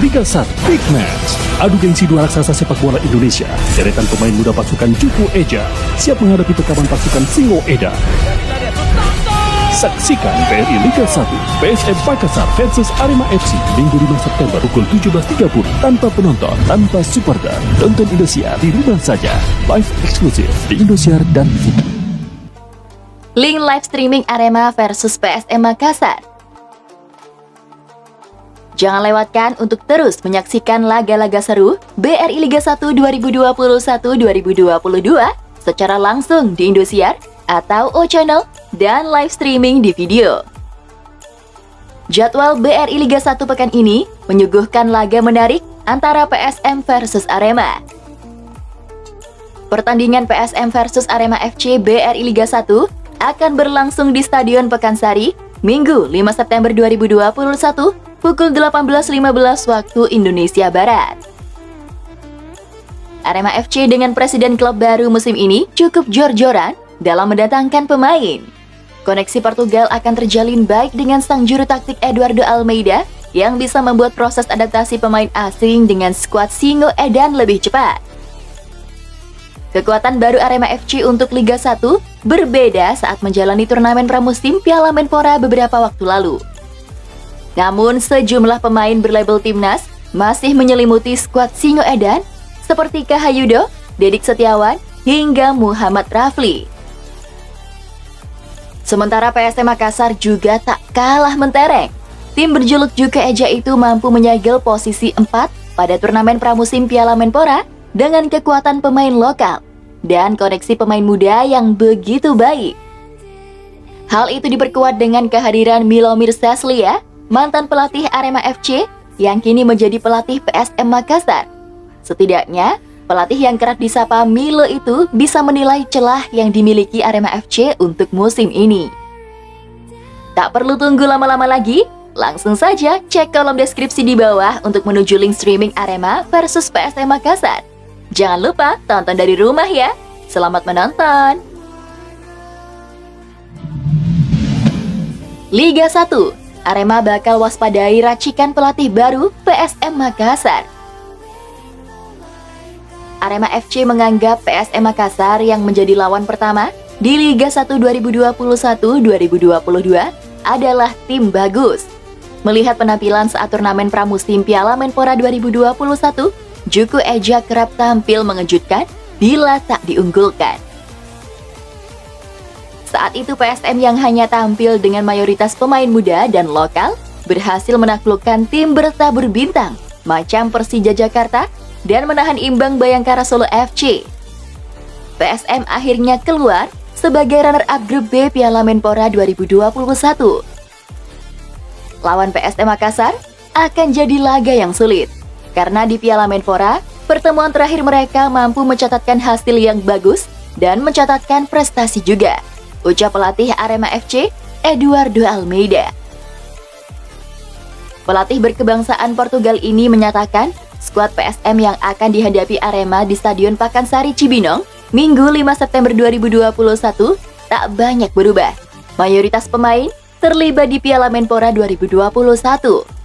Liga 1 Big Match. Adu gengsi dua raksasa sepak bola Indonesia. Deretan pemain muda pasukan Juku Eja siap menghadapi rekaman pasukan Singo Edan. Saksikan BRI Liga 1 PSM Makassar versus Arema FC Minggu 5 September pukul 17.30 tanpa penonton, tanpa supporter. Tonton Indosiar di rumah saja. Live eksklusif di Indosiar dan TV. Link live streaming Arema versus PSM Makassar. Jangan lewatkan untuk terus menyaksikan laga-laga seru BRI Liga 1 2021-2022 secara langsung di Indosiar atau O Channel dan live streaming di video. Jadwal BRI Liga 1 pekan ini menyuguhkan laga menarik antara PSM versus Arema. Pertandingan PSM versus Arema FC BRI Liga 1 akan berlangsung di Stadion Pekansari Minggu 5 September 2021 pukul 18.15 waktu Indonesia Barat. Arema FC dengan presiden klub baru musim ini cukup jor-joran dalam mendatangkan pemain. Koneksi Portugal akan terjalin baik dengan sang juru taktik Eduardo Almeida yang bisa membuat proses adaptasi pemain asing dengan skuad Singo Edan lebih cepat. Kekuatan baru Arema FC untuk Liga 1 berbeda saat menjalani turnamen pramusim Piala Menpora beberapa waktu lalu. Namun sejumlah pemain berlabel timnas masih menyelimuti skuad Singo Edan seperti Kahayudo, Dedik Setiawan, hingga Muhammad Rafli. Sementara PSM Makassar juga tak kalah mentereng. Tim berjuluk Juku Eja itu mampu menyegel posisi 4 pada turnamen pramusim Piala Menpora dengan kekuatan pemain lokal dan koneksi pemain muda yang begitu baik. Hal itu diperkuat dengan kehadiran Milomir Saslia, mantan pelatih Arema FC yang kini menjadi pelatih PSM Makassar. Setidaknya, pelatih yang kerap disapa Milo itu bisa menilai celah yang dimiliki Arema FC untuk musim ini. Tak perlu tunggu lama-lama lagi, langsung saja cek kolom deskripsi di bawah untuk menuju link streaming Arema versus PSM Makassar. Jangan lupa tonton dari rumah ya. Selamat menonton. Liga 1, Arema bakal waspadai racikan pelatih baru PSM Makassar. Arema FC menganggap PSM Makassar yang menjadi lawan pertama di Liga 1 2021-2022 adalah tim bagus. Melihat penampilan saat turnamen pramusim Piala Menpora 2021, Juku Eja kerap tampil mengejutkan bila tak diunggulkan. Saat itu PSM yang hanya tampil dengan mayoritas pemain muda dan lokal berhasil menaklukkan tim bertabur bintang macam Persija Jakarta dan menahan imbang Bayangkara Solo FC. PSM akhirnya keluar sebagai runner-up grup B Piala Menpora 2021. Lawan PSM Makassar akan jadi laga yang sulit, karena di Piala Menpora, pertemuan terakhir mereka mampu mencatatkan hasil yang bagus dan mencatatkan prestasi juga, ucap pelatih Arema FC, Eduardo Almeida. Pelatih berkebangsaan Portugal ini menyatakan, skuad PSM yang akan dihadapi Arema di Stadion Pakansari Cibinong, Minggu 5 September 2021, tak banyak berubah. Mayoritas pemain terlibat di Piala Menpora 2021.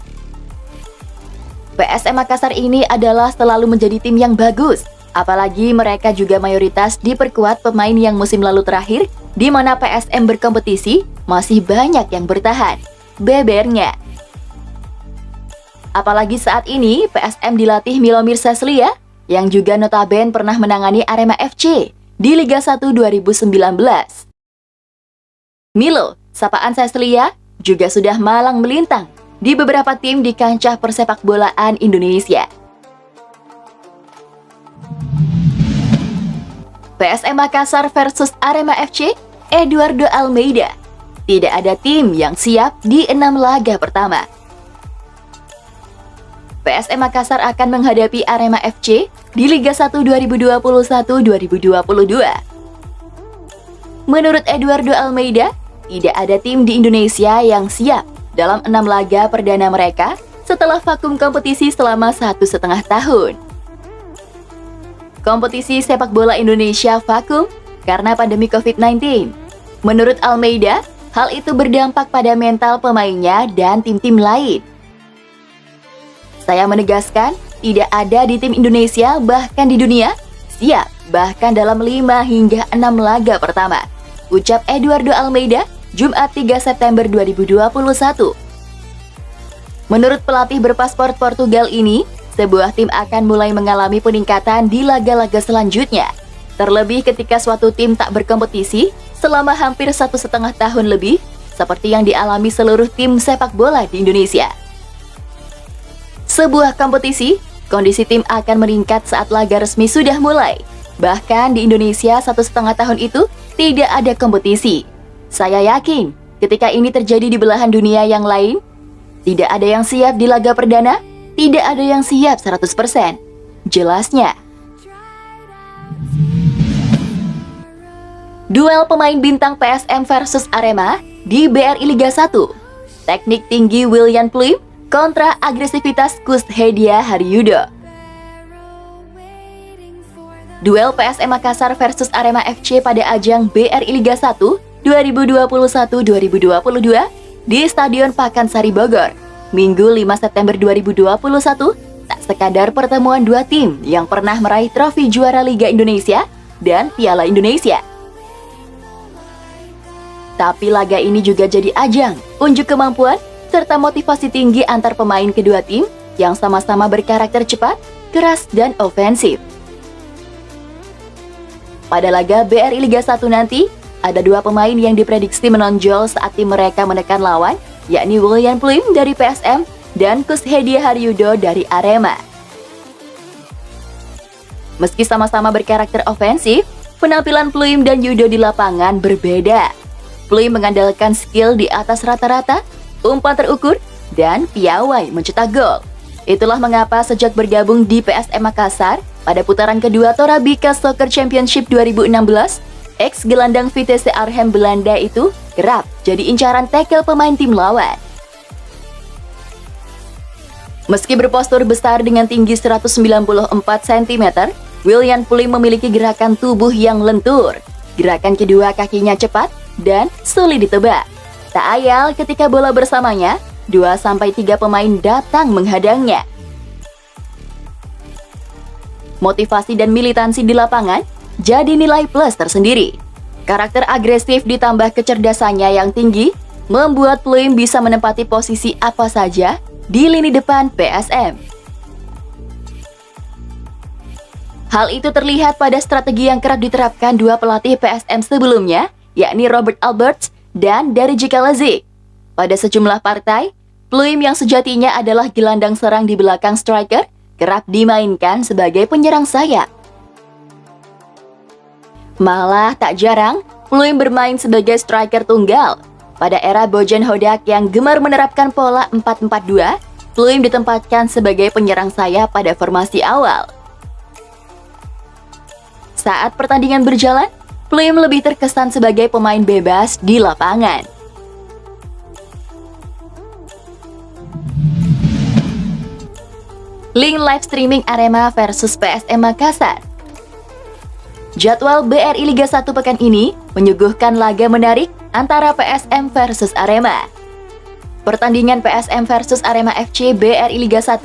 PSM Makassar ini adalah selalu menjadi tim yang bagus, apalagi mereka juga mayoritas diperkuat pemain yang musim lalu terakhir, di mana PSM berkompetisi masih banyak yang bertahan. Bebernya. Apalagi saat ini PSM dilatih Milomir Saslia, yang juga notabene pernah menangani Arema FC di Liga 1 2019. Milo, sapaan Saslia, juga sudah malang melintang di beberapa tim di kancah persepak bolaan Indonesia. PSM Makassar versus Arema FC, Eduardo Almeida. Tidak ada tim yang siap di 6 laga pertama. PSM Makassar akan menghadapi Arema FC di Liga 1 2021-2022. Menurut Eduardo Almeida, tidak ada tim di Indonesia yang siap dalam 6 laga perdana mereka setelah vakum kompetisi selama 1,5 tahun. Kompetisi sepak bola Indonesia vakum karena pandemi COVID-19. Menurut Almeida, hal itu berdampak pada mental pemainnya dan tim-tim lain. Saya menegaskan, tidak ada di tim Indonesia, bahkan di dunia, siap, bahkan dalam 5 hingga 6 laga pertama. Ucap Eduardo Almeida, Jumat 3 September 2021. Menurut pelatih berpaspor Portugal ini, sebuah tim akan mulai mengalami peningkatan di laga-laga selanjutnya. Terlebih ketika suatu tim tak berkompetisi selama hampir 1,5 tahun lebih, seperti yang dialami seluruh tim sepak bola di Indonesia. Sebuah kompetisi, kondisi tim akan meningkat saat laga resmi sudah mulai. Bahkan di Indonesia 1,5 tahun itu tidak ada kompetisi. Saya yakin ketika ini terjadi di belahan dunia yang lain, tidak ada yang siap di laga perdana, tidak ada yang siap 100%. Jelasnya. Duel pemain bintang PSM versus Arema di BRI Liga 1. Teknik tinggi William Pluim kontra agresivitas Kushedia Haryudo. Duel PSM Makassar versus Arema FC pada ajang BRI Liga 1 2021-2022 di Stadion Pakansari Bogor, Minggu 5 September 2021, tak sekadar pertemuan dua tim yang pernah meraih trofi juara Liga Indonesia dan Piala Indonesia. Tapi laga ini juga jadi ajang unjuk kemampuan serta motivasi tinggi antar pemain kedua tim yang sama-sama berkarakter cepat, keras, dan ofensif. Pada laga BRI Liga 1 nanti, ada dua pemain yang diprediksi menonjol saat tim mereka menekan lawan, yakni William Pluim dari PSM dan Kushedia Haryudo dari Arema. Meski sama-sama berkarakter ofensif, penampilan Pluim dan Yudo di lapangan berbeda. Pluim mengandalkan skill di atas rata-rata, umpan terukur, dan piawai mencetak gol. Itulah mengapa sejak bergabung di PSM Makassar pada putaran kedua Torabika Soccer Championship 2016, ex-gelandang Vitesse Arnhem Belanda itu kerap jadi incaran tackle pemain tim lawan. Meski berpostur besar dengan tinggi 194 cm, William Pluim memiliki gerakan tubuh yang lentur. Gerakan kedua kakinya cepat dan sulit ditebak. Tak ayal ketika bola bersamanya, 2-3 pemain datang menghadangnya. Motivasi dan militansi di lapangan jadi nilai plus tersendiri. Karakter agresif ditambah kecerdasannya yang tinggi membuat Pluim bisa menempati posisi apa saja di lini depan PSM. Hal itu terlihat pada strategi yang kerap diterapkan dua pelatih PSM sebelumnya, yakni Robert Alberts dan Darij Kalazic. Pada sejumlah partai, Pluim yang sejatinya adalah gelandang serang di belakang striker kerap dimainkan sebagai penyerang sayap. Malah tak jarang, Pluim bermain sebagai striker tunggal. Pada era Bojan Hodak yang gemar menerapkan pola 4-4-2, Pluim ditempatkan sebagai penyerang sayap pada formasi awal. Saat pertandingan berjalan, Pluim lebih terkesan sebagai pemain bebas di lapangan. Link live streaming Arema versus PSM Makassar. Jadwal BRI Liga 1 pekan ini menyuguhkan laga menarik antara PSM versus Arema. Pertandingan PSM versus Arema FC BRI Liga 1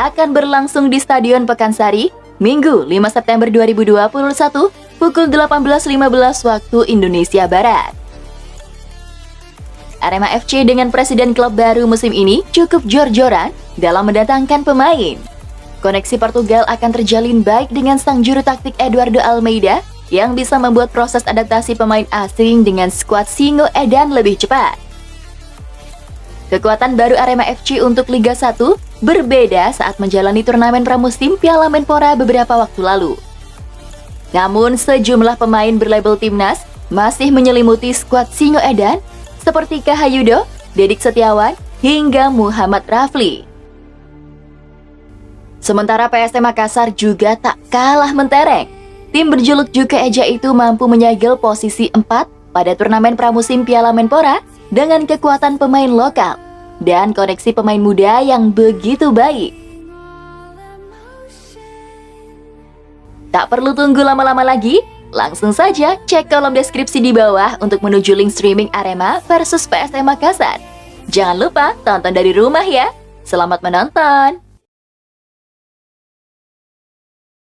akan berlangsung di Stadion Pakansari, Minggu 5 September 2021, pukul 18.15 waktu Indonesia Barat. Arema FC dengan presiden klub baru musim ini cukup jor-joran dalam mendatangkan pemain. Koneksi Portugal akan terjalin baik dengan sang juru taktik Eduardo Almeida yang bisa membuat proses adaptasi pemain asing dengan skuad Singo Edan lebih cepat. Kekuatan baru Arema FC untuk Liga 1 berbeda saat menjalani turnamen pramusim Piala Menpora beberapa waktu lalu. Namun sejumlah pemain berlabel timnas masih menyelimuti skuad Singo Edan seperti Kahayudo, Dedik Setiawan, hingga Muhammad Rafli. Sementara PSM Makassar juga tak kalah mentereng. Tim berjuluk Juke Eja itu mampu menyegel posisi 4 pada turnamen pramusim Piala Menpora dengan kekuatan pemain lokal dan koneksi pemain muda yang begitu baik. Tak perlu tunggu lama-lama lagi, langsung saja cek kolom deskripsi di bawah untuk menuju link streaming Arema versus PSM Makassar. Jangan lupa tonton dari rumah ya. Selamat menonton!